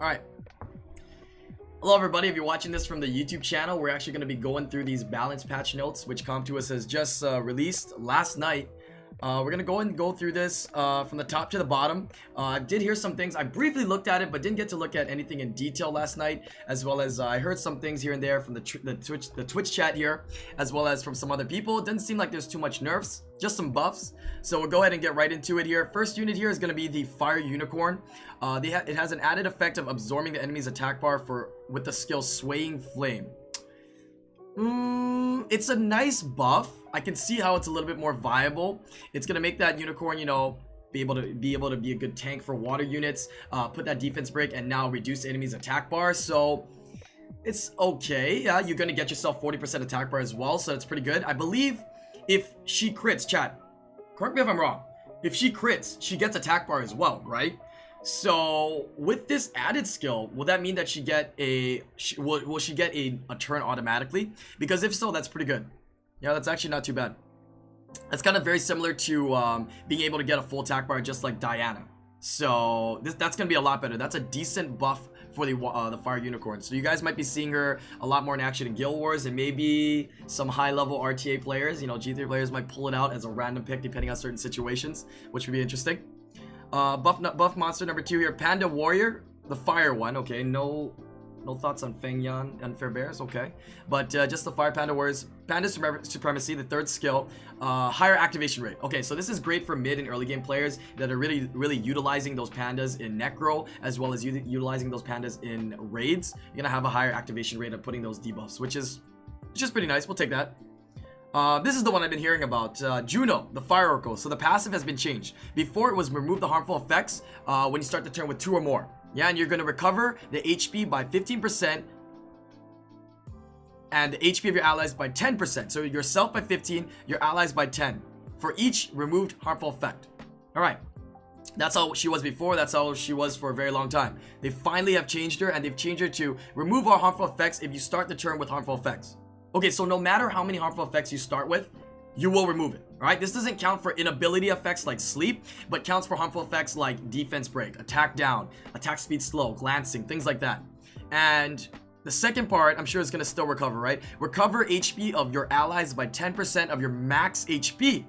Alright. Hello everybody, if you're watching this from the YouTube channel, we're actually going to be going through these balance patch notes, which CompToUs has just released last night. We're going to go through this from the top to the bottom. I did hear some things. I briefly looked at it, but didn't get to look at anything in detail last night, as well as I heard some things here and there from the Twitch chat here, as well as from some other people. It doesn't seem like there's too much nerfs, just some buffs. So we'll go ahead and get right into it here. First unit here is going to be the Fire Unicorn. It has an added effect of absorbing the enemy's attack bar with the skill Swaying Flame. It's a nice buff. I can see how it's a little bit more viable. It's gonna make that unicorn, you know, be able to be a good tank for water units, put that defense break, and now reduce the enemy's attack bar. So it's okay. Yeah, you're gonna get yourself 40% attack bar as well, so it's pretty good. I believe if she crits, chat, correct me if I'm wrong, if she crits, she gets attack bar as well, right? So with this added skill, will that mean that she get will she get a turn automatically? Because if so, that's pretty good. Yeah, that's actually not too bad. That's kind of very similar to being able to get a full attack bar just like Diana. So that's gonna be a lot better. That's a decent buff for the Fire Unicorn. So you guys might be seeing her a lot more in action in Guild Wars, and maybe some high-level RTA players, you know, G3 players might pull it out as a random pick depending on certain situations, which would be interesting. Buff monster number 2 here, Panda Warrior, the fire one. Okay, no thoughts on Feng Yan, Unfair Bears, okay. But just the Fire Panda Warriors. Panda Supremacy, the third skill, higher activation rate. Okay, so this is great for mid and early game players that are really utilizing those pandas in Necro, as well as utilizing those pandas in raids. You're gonna have a higher activation rate of putting those debuffs, which is just pretty nice. We'll take that. This is the one I've been hearing about, Juno, the Fire Oracle. So the passive has been changed. Before it was remove the harmful effects when you start the turn with 2 or more. Yeah, and you're going to recover the HP by 15% and the HP of your allies by 10%. So yourself by 15, your allies by 10 for each removed harmful effect. Alright, that's how she was before. That's how she was for a very long time. They finally have changed her, and they've changed her to remove all harmful effects if you start the turn with harmful effects. Okay, so no matter how many harmful effects you start with, you will remove it. Alright, this doesn't count for inability effects like sleep, but counts for harmful effects like defense break, attack down, attack speed slow, glancing, things like that. And the second part, I'm sure it's going to still recover, right? Recover HP of your allies by 10% of your max HP.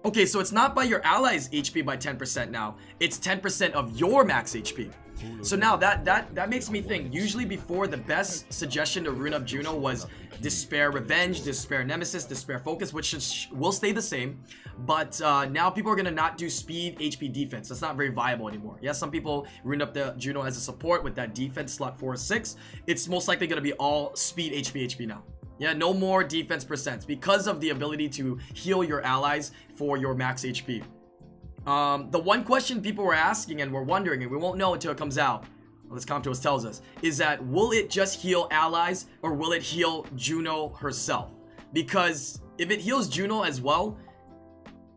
Okay, so it's not by your allies' HP by 10% now. It's 10% of your max HP. So now that makes me think. Usually before, the best suggestion to rune up Juno was Despair Revenge, Despair Nemesis, Despair Focus, which will stay the same. But now people are going to not do speed, HP, defense. That's not very viable anymore. Yes, some people rune up the Juno as a support with that defense slot 4 or 6. It's most likely going to be all speed, HP now. Yeah, no more defense percents because of the ability to heal your allies for your max HP. The one question people were asking and were wondering, and we won't know until it comes out, well, this CompToUs tells us, is that will it just heal allies or will it heal Juno herself? Because if it heals Juno as well,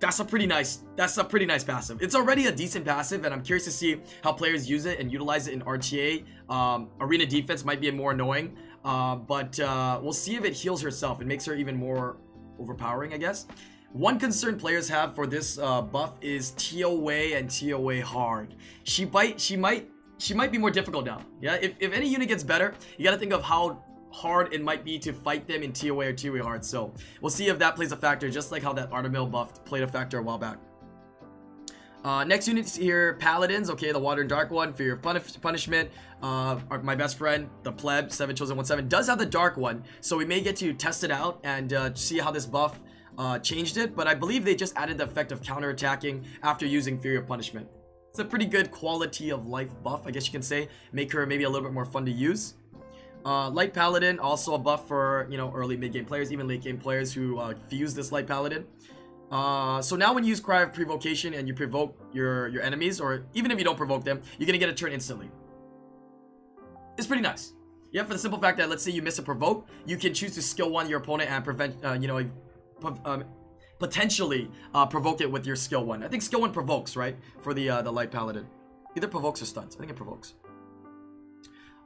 that's a pretty nice passive. It's already a decent passive, and I'm curious to see how players use it and utilize it in RTA. Arena defense might be more annoying, but we'll see if it heals herself. It makes her even more overpowering, I guess. One concern players have for this buff is TOA and TOA hard. She might be more difficult now. Yeah, if any unit gets better, you got to think of how hard it might be to fight them in TOA or TOA hard. So we'll see if that plays a factor, just like how that Artemil buff played a factor a while back. Next unit here, Paladins. Okay, the Water and Dark one for your punishment. My best friend, the Pleb 7 Chosen 17, does have the Dark one, so we may get to test it out and see how this buff changed it. But I believe they just added the effect of counter-attacking after using Fury of Punishment. It's a pretty good quality of life buff, I guess you can say. Make her maybe a little bit more fun to use. Light Paladin, also a buff for, you know, early mid-game players, even late-game players who fuse this Light Paladin. So now when you use Cry of Provocation and you provoke your enemies, or even if you don't provoke them, you're gonna get a turn instantly. It's pretty nice. Yeah, for the simple fact that, let's say you miss a provoke, you can choose to skill 1 your opponent and prevent, you know, potentially provoke it with your skill 1. I think skill 1 provokes, right? For the Light Paladin. Either provokes or stuns. I think it provokes.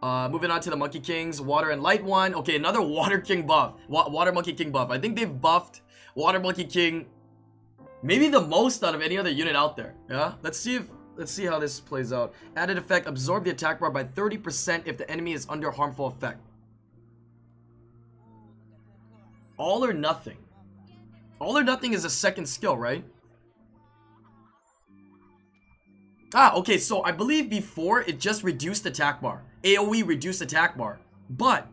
Moving on to the Monkey Kings, Water and Light one. Okay, another Water King buff. Water Monkey King buff. I think they've buffed Water Monkey King maybe the most out of any other unit out there. Yeah, let's see if let's see how this plays out. Added effect, absorb the attack bar by 30% if the enemy is under harmful effect. All or nothing. All or nothing is a second skill, right? Ah, okay, so I believe before it just reduced attack bar. AoE reduced attack bar. But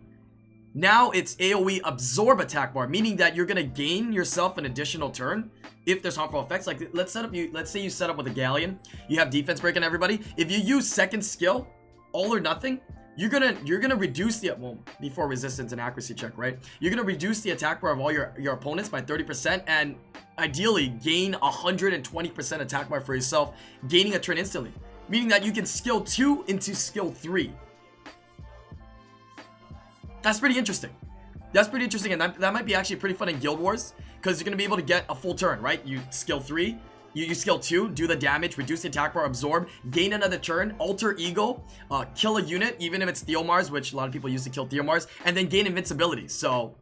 now it's AoE absorb attack bar, meaning that you're gonna gain yourself an additional turn if there's harmful effects. Like let's say you set up with a galleon, you have defense break on everybody. If you use second skill, all or nothing, you're gonna reduce the, well, before resistance and accuracy check, right? You're gonna reduce the attack bar of all your opponents by 30% and ideally gain 120% attack bar for yourself, gaining a turn instantly, meaning that you can skill 2 into skill 3. That's pretty interesting. That's pretty interesting, and that might be actually pretty fun in Guild Wars, because you're gonna be able to get a full turn, right? You skill 3, you skill 2, do the damage, reduce the attack bar, absorb, gain another turn, alter ego, kill a unit, even if it's Theomars, which a lot of people use to kill Theomars, and then gain invincibility. So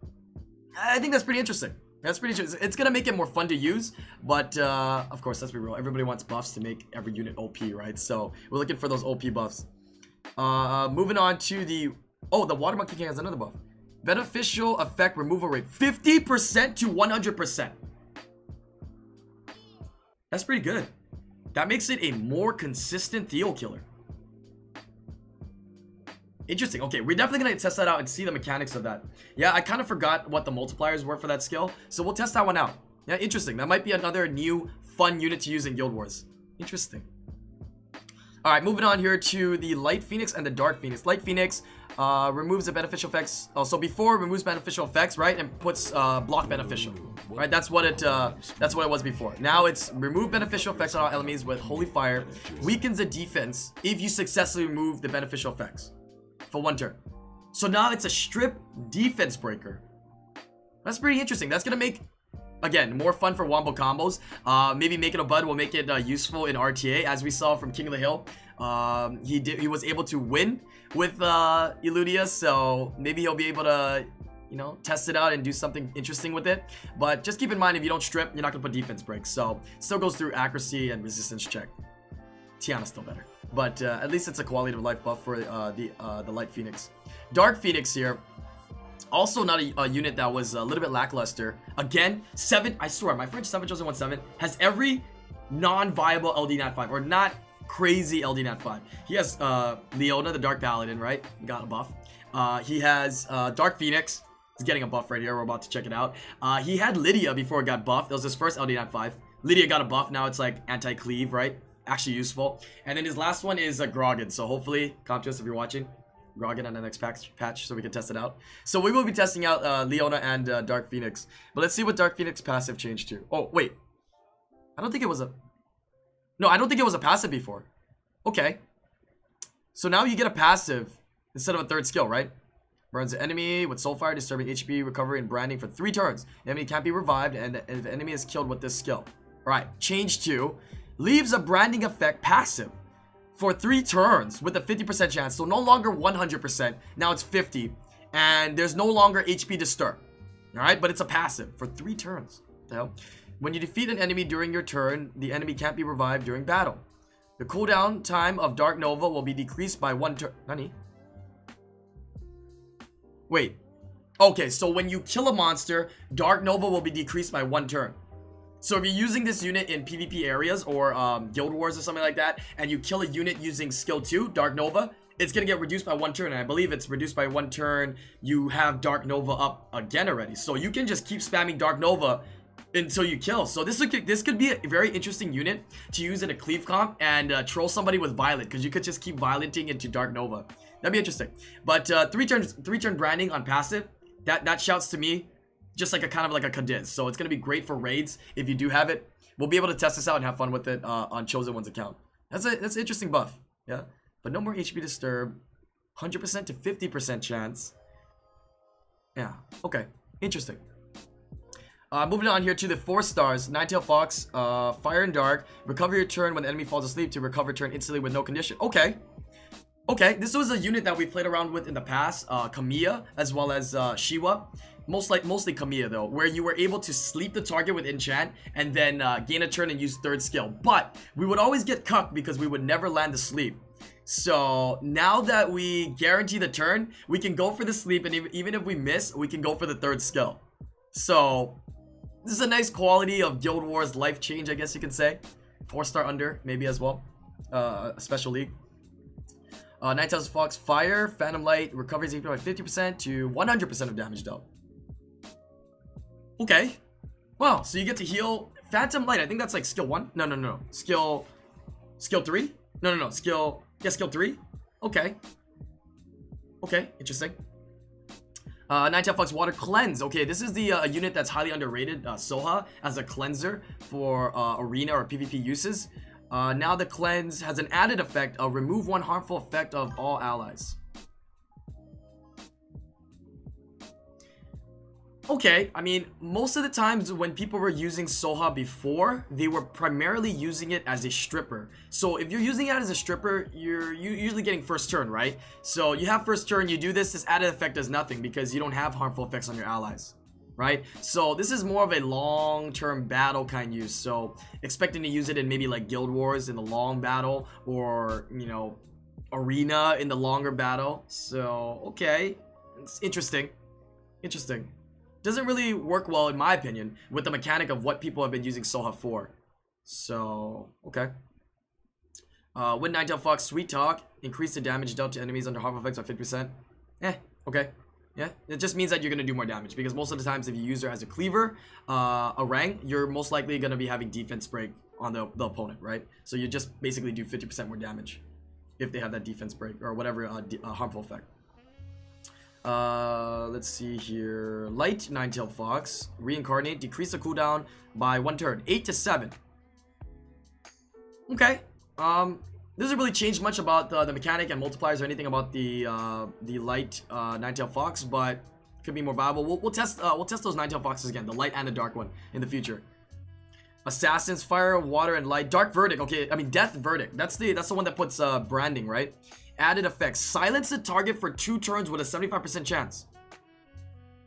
I think that's pretty interesting. That's pretty interesting. It's gonna make it more fun to use, but of course, let's be real. Everybody wants buffs to make every unit OP, right? So we're looking for those OP buffs. Moving on to the, oh, the Water Monkey King has another buff. Beneficial effect removal rate 50% to 100%. That's pretty good. That makes it a more consistent Theo killer. Interesting. Okay, we're definitely gonna test that out and see the mechanics of that. Yeah, I kind of forgot what the multipliers were for that skill, so we'll test that one out. Yeah, interesting. That might be another new fun unit to use in Guild Wars. Interesting. All right, moving on here to the Light Phoenix and the Dark Phoenix. Light Phoenix removes the beneficial effects. Oh, so before it removes beneficial effects, right, and puts block beneficial, right? That's what it was before. Now it's remove beneficial effects on all enemies with Holy Fire. Weakens the defense if you successfully remove the beneficial effects for 1 turn. So now it's a strip defense breaker. That's pretty interesting. That's gonna make, again, more fun for wombo combos. Maybe Make It a Bud will make it useful in RTA, as we saw from King of the Hill. He was able to win with Eludia, so maybe he'll be able to, you know, test it out and do something interesting with it. But just keep in mind, if you don't strip, you're not gonna put defense breaks. So it still goes through accuracy and resistance check. Tiana's still better, but at least it's a quality of life buff for the Light Phoenix. Dark Phoenix here. Also not a unit that was a little bit lackluster. Again, 7, I swear, my friend 7chosen17 has every non-viable LD Nat 5, or not crazy LD Nat 5. He has Leona, the Dark Paladin, right? Got a buff. He has Dark Phoenix. He's getting a buff right here. We're about to check it out. He had Lydia before it got buffed. That was his first LD Nat 5. Lydia got a buff. Now it's like anti-cleave, right? Actually useful. And then his last one is Grogan. So hopefully, Comptus, if you're watching, Grogan on the next patch so we can test it out. So we will be testing out Leona and Dark Phoenix. But let's see what Dark Phoenix passive changed to. Oh, wait. I don't think it was a... No, I don't think it was a passive before. Okay. So now you get a passive instead of a third skill, right? Burns the enemy with Soulfire, disturbing HP, recovery, and branding for 3 turns. The enemy can't be revived, and the enemy is killed with this skill. Alright, change to... Leaves a branding effect passive for 3 turns with a 50% chance. So no longer 100%. Now it's 50. And there's no longer HP disturb. Alright, but it's a passive for 3 turns. What the hell? When you defeat an enemy during your turn, the enemy can't be revived during battle. The cooldown time of Dark Nova will be decreased by 1 turn. Nani? Wait. Okay, so when you kill a monster, Dark Nova will be decreased by 1 turn. So if you're using this unit in PvP areas or Guild Wars or something like that, and you kill a unit using skill 2, Dark Nova, it's going to get reduced by 1 turn. And I believe it's reduced by 1 turn. You have Dark Nova up again already. So you can just keep spamming Dark Nova until you kill. So this could be a very interesting unit to use in a cleave comp and troll somebody with Violet, because you could just keep violenting into Dark Nova. That'd be interesting. But 3 turn branding on passive, that shouts to me just like a kind of like a Cadiz. So it's gonna be great for raids if you do have it. We'll be able to test this out and have fun with it on Chosen One's account. That's an interesting buff. Yeah, but no more HP disturb. 100% to 50% chance. Yeah. Okay. Interesting. Moving on here to the 4 stars. Ninetail Fox, Fire and Dark. Recover your turn when the enemy falls asleep to recover turn instantly with no condition. Okay. Okay, this was a unit that we played around with in the past, Kamiya, as well as Shiwa. Mostly Kamiya though, where you were able to sleep the target with enchant and then gain a turn and use third skill. But we would always get cucked because we would never land the sleep. So now that we guarantee the turn, we can go for the sleep, and even if we miss, we can go for the third skill. So this is a nice quality of Guild Wars life change, I guess you can say. 4-star under, maybe as well. Special league. Nighttime Fox Fire, Phantom Light, recovers HP by 50% to 100% of damage dealt. Okay. Wow, so you get to heal Phantom Light. I think that's like skill 1. No. Skill 3? No. Skill 3. Okay. Okay, interesting. Nighttime Fox Water Cleanse. Okay, this is the unit that's highly underrated, Soha, as a cleanser for arena or PvP uses. Now the cleanse has an added effect of remove one harmful effect of all allies. Okay, I mean, most of the times when people were using Soha before, they were primarily using it as a stripper. So if you're using it as a stripper, you're usually getting first turn, right? So you have first turn, you do this added effect does nothing because you don't have harmful effects on your allies, right? So this is more of a long-term battle kind use. So expecting to use it in maybe like Guild Wars in the long battle, or, you know, arena in the longer battle. So, okay, it's interesting. Interesting. Doesn't really work well, in my opinion, with the mechanic of what people have been using Soha for. So, okay. With Nighttime Fox Sweet Talk, increase the damage dealt to enemies under harmful effects by 50%. Okay. Yeah, it just means that you're going to do more damage, because most of the times if you use her as a cleaver, a rank, you're most likely going to be having defense break on the opponent, right? So you just basically do 50% more damage if they have that defense break or whatever harmful effect. Let's see here. Light Nine-Tailed Fox, reincarnate, decrease the cooldown by 1 turn, 8 to 7. Okay. Doesn't really change much about the mechanic and multipliers or anything about the light Nine-Tailed Fox, but could be more viable. We'll test those Nine-Tailed Foxes again, the light and the dark one, in the future. Assassins, Fire, Water, and Light. Dark Verdict. Okay, I mean Death Verdict. That's the one that puts branding, right? Added effects. Silence the target for 2 turns with a 75% chance.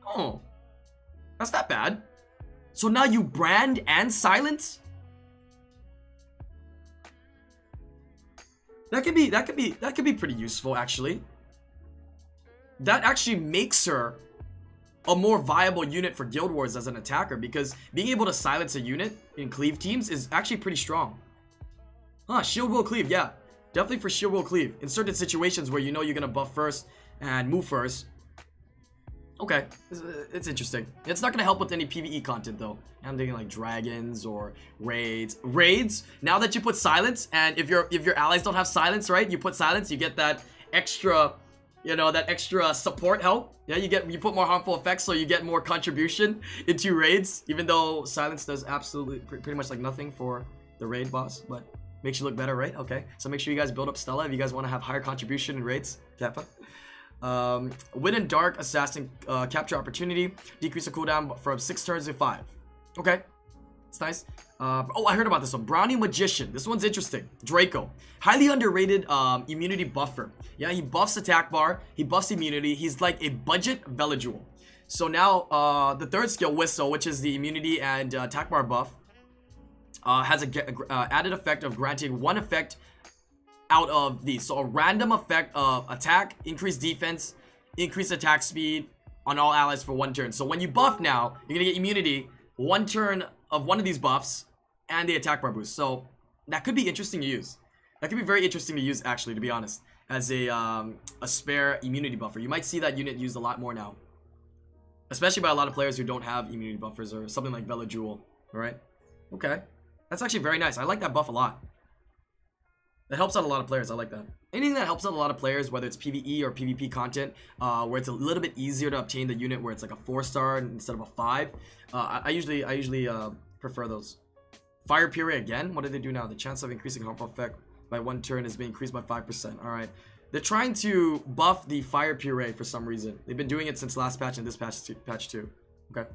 Oh, that's not bad. So now you brand and silence? That could be pretty useful, actually. That actually makes her a more viable unit for Guild Wars as an attacker, because being able to silence a unit in cleave teams is actually pretty strong. Huh, shield will cleave, yeah. Definitely for shield will cleave. In certain situations where you know you're going to buff first and move first. Okay, it's interesting. It's not going to help with any PvE content though. I'm thinking like dragons or raids. Raids, now that you put silence, and if your allies don't have silence, right? You put silence, you get that extra, you know, that extra support help. Yeah, you put more harmful effects, so you get more contribution into raids, even though silence does absolutely pretty much like nothing for the raid boss, but makes you look better, right? Okay, so make sure you guys build up Stella if you guys want to have higher contribution in raids. Kappa. Wind and Dark Assassin capture opportunity, decrease the cooldown from 6 turns to 5. Okay, it's nice. Oh, I heard about this one. Brownie Magician. This one's interesting. Draco, highly underrated immunity buffer. Yeah, he buffs attack bar, he buffs immunity. He's like a budget Velajewel. So now the third skill, Whistle, which is the immunity and attack bar buff, has a added effect of granting 1 effect out of these. So a random effect of attack, increased defense, increased attack speed on all allies for 1 turn. So when you buff now, you're gonna get immunity 1 turn of one of these buffs and the attack bar boost. So that could be interesting to use. That could be very interesting to use, actually, to be honest, as a spare immunity buffer. You might see that unit used a lot more now, especially by a lot of players who don't have immunity buffers or something like Velajewel. All right, okay. That's actually very nice. I like that buff a lot. It helps out a lot of players. I like that. Anything that helps out a lot of players, whether it's PvE or PvP content, where it's a little bit easier to obtain the unit where it's like a 4-star instead of a 5. I usually prefer those. Fire Fury again. What did they do now? The chance of increasing harmful effect by 1 turn is being increased by 5%. All right. They're trying to buff the Fire Fury for some reason. They've been doing it since last patch and this patch too. Okay.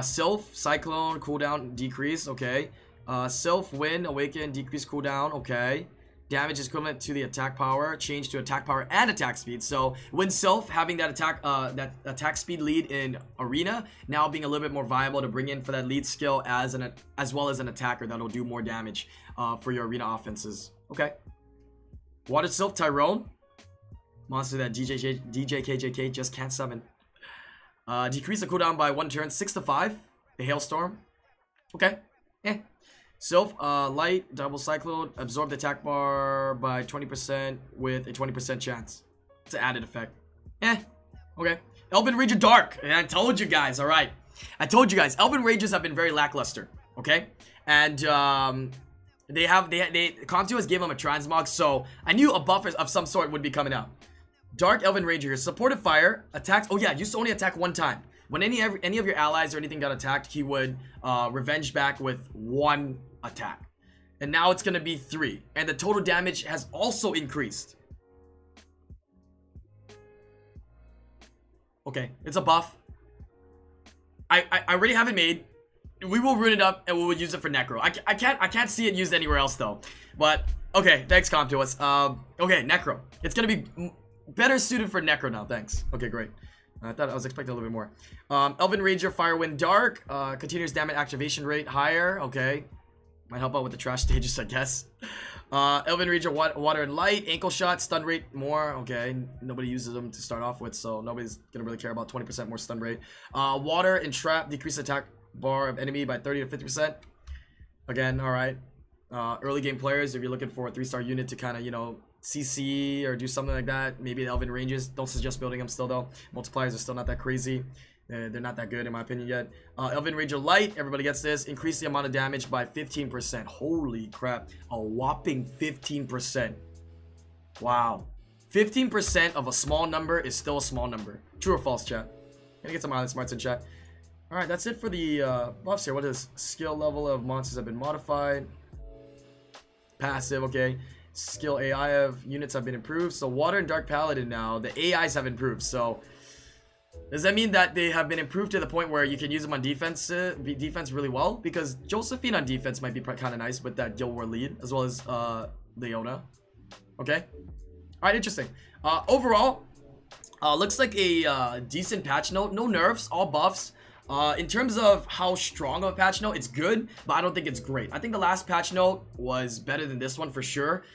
Sylph, Cyclone, cooldown decrease, okay. Sylph, Wind, Awaken, decrease cooldown, okay. damage is equivalent to the attack power, change to attack power and attack speed. So when Sylph having that attack speed lead in arena, now being a little bit more viable to bring in for that lead skill as well as an attacker that'll do more damage for your arena offenses. Okay. Water Sylph Tyrone. Monster that DJKJK just can't summon. Decrease the cooldown by 1 turn, 6 to 5. The Hailstorm. Okay. Sylph, Light, Double Cyclone, absorb the attack bar by 20% with a 20% chance. It's an added effect. Okay. Elven Ranger Dark. I told you guys, alright. I told you guys, Elven Rangers have been very lackluster. Okay? And, Comtu has given them a transmog, so I knew a buff of some sort would be coming out. Dark Elven Ranger, supportive fire, attacks. Oh yeah, used to only attack 1 time. When any of your allies or anything got attacked, he would revenge back with 1 attack. And now it's gonna be 3. And the total damage has also increased. Okay, it's a buff. I already have it made. We will rune it up and we will use it for Necro. I can't see it used anywhere else though. But okay, thanks Comtuous. Okay, Necro. It's gonna be better suited for Necro now. Thanks. Okay, great. I thought I was expecting a little bit more. Elven Ranger Firewind Dark. Continuous damage activation rate higher. Okay. Might help out with the trash stages, I guess. Elven Ranger Water and Light. Ankle Shot. Stun rate more. Okay. Nobody uses them to start off with, so nobody's gonna really care about 20% more stun rate. Water and Trap. Decrease attack bar of enemy by 30 to 50%. Again, alright. Early game players, if you're looking for a 3-star unit to kind of, you know, CC or do something like that, maybe the Elven Ranges. Don't suggest building them still though. Multipliers are still not that crazy. They're not that good in my opinion yet. Elven Ranger Light, everybody gets this. Increase the amount of damage by 15%. Holy crap. A whopping 15%. Wow. 15% of a small number is still a small number. True or false, chat? Gonna get some Island Smarts in chat. Alright, that's it for the buffs here. What is skill level of monsters have been modified? Passive, okay. Skill AI of units have been improved. So Water and Dark Paladin now, the AIs have improved. So does that mean that they have been improved to the point where you can use them on defense really well? Because Josephine on defense might be kind of nice with that Guild War lead, as well as Leona. Okay. Alright, interesting. Overall, looks like a decent patch note. No nerfs, all buffs. In terms of how strong of a patch note, it's good, but I don't think it's great. I think the last patch note was better than this one for sure.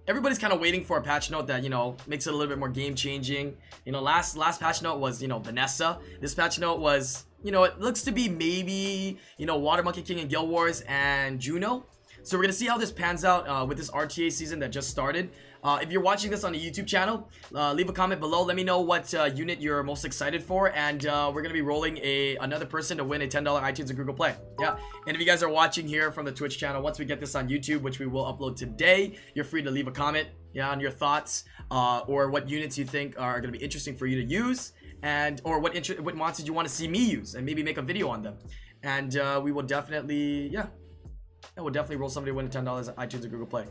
Everybody's kind of waiting for a patch note that, you know, makes it a little bit more game changing. You know, last patch note was, you know, Vanessa. This patch note was, you know, it looks to be maybe, you know, Water Monkey King in Guild Wars and Juno. So we're gonna see how this pans out with this RTA season that just started. If you're watching this on the YouTube channel, leave a comment below. Let me know what unit you're most excited for, and we're gonna be rolling another person to win a $10 iTunes and Google Play. Yeah, and if you guys are watching here from the Twitch channel, once we get this on YouTube, which we will upload today, you're free to leave a comment, yeah, on your thoughts or what units you think are gonna be interesting for you to use, and or what monsters you want to see me use, and maybe make a video on them. And we will definitely, yeah, we'll definitely roll somebody to win a $10 iTunes and Google Play.